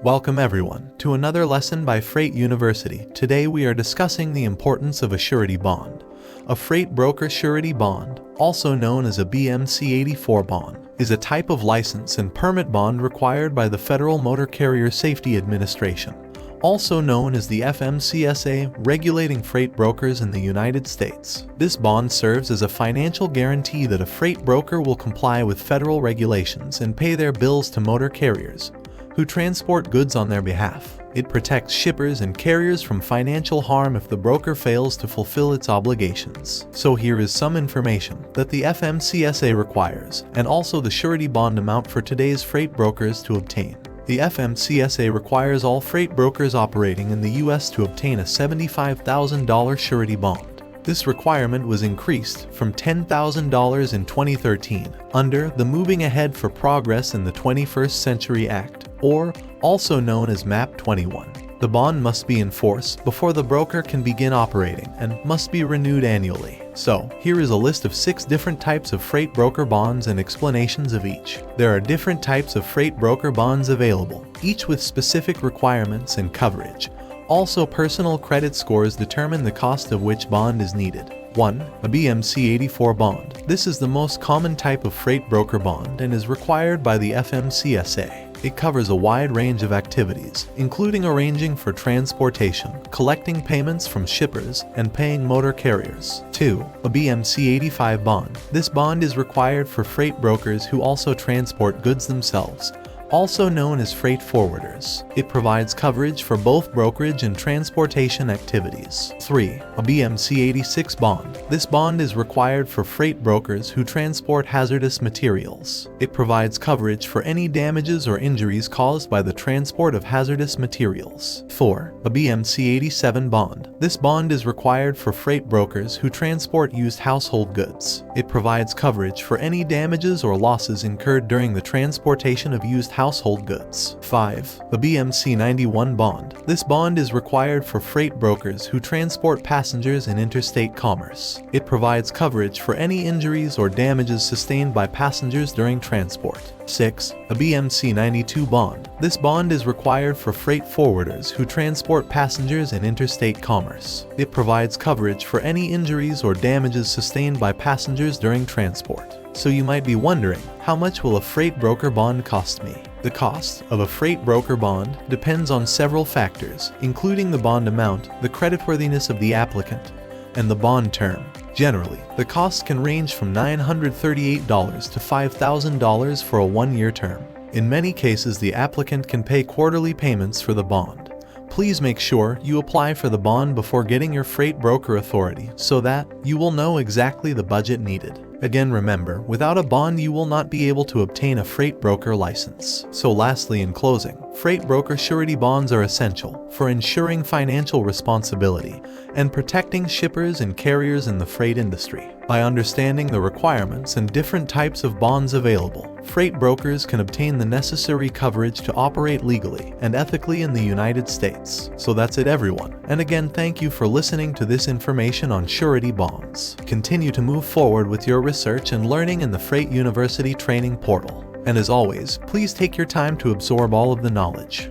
Welcome everyone to another lesson by Freight University. Today we are discussing the importance of a surety bond. A freight broker surety bond, also known as a BMC-84 bond, is a type of license and permit bond required by the Federal Motor Carrier Safety Administration, also known as the FMCSA, regulating freight brokers in the United States. This bond serves as a financial guarantee that a freight broker will comply with federal regulations and pay their bills to motor carriers who transport goods on their behalf. It protects shippers and carriers from financial harm if the broker fails to fulfill its obligations. So here is some information that the FMCSA requires, and also the surety bond amount for today's freight brokers to obtain. The FMCSA requires all freight brokers operating in the U.S. to obtain a $75,000 surety bond. This requirement was increased from $10,000 in 2013 under the Moving Ahead for Progress in the 21st Century Act, or also known as MAP 21. The bond must be in force before the broker can begin operating and must be renewed annually. So, here is a list of 6 different types of freight broker bonds and explanations of each. There are different types of freight broker bonds available, each with specific requirements and coverage. Also, personal credit scores determine the cost of which bond is needed. 1. A BMC-84 bond. This is the most common type of freight broker bond and is required by the FMCSA. It covers a wide range of activities, including arranging for transportation, collecting payments from shippers, and paying motor carriers. 2. A BMC-85 bond. This bond is required for freight brokers who also transport goods themselves, also known as freight forwarders. It provides coverage for both brokerage and transportation activities. 3. A BMC-86 bond. This bond is required for freight brokers who transport hazardous materials. It provides coverage for any damages or injuries caused by the transport of hazardous materials. 4. A BMC-87 bond. This bond is required for freight brokers who transport used household goods. It provides coverage for any damages or losses incurred during the transportation of used household goods. 5. The BMC-91 bond. This bond is required for freight brokers who transport passengers in interstate commerce. It provides coverage for any injuries or damages sustained by passengers during transport. 6. A BMC-92 bond. This bond is required for freight forwarders who transport passengers in interstate commerce. It provides coverage for any injuries or damages sustained by passengers during transport. So you might be wondering, how much will a freight broker bond cost me? The cost of a freight broker bond depends on several factors, including the bond amount, the creditworthiness of the applicant, and the bond term. Generally, the cost can range from $938 to $5,000 for a 1-year term. In many cases, the applicant can pay quarterly payments for the bond. Please make sure you apply for the bond before getting your freight broker authority so that you will know exactly the budget needed. Again, remember, without a bond you will not be able to obtain a freight broker license. So lastly, in closing, freight broker surety bonds are essential for ensuring financial responsibility and protecting shippers and carriers in the freight industry. By understanding the requirements and different types of bonds available, freight brokers can obtain the necessary coverage to operate legally and ethically in the United States. So that's it everyone. And again, thank you for listening to this information on surety bonds. Continue to move forward with your research and learning in the Freight University training portal. And as always, please take your time to absorb all of the knowledge.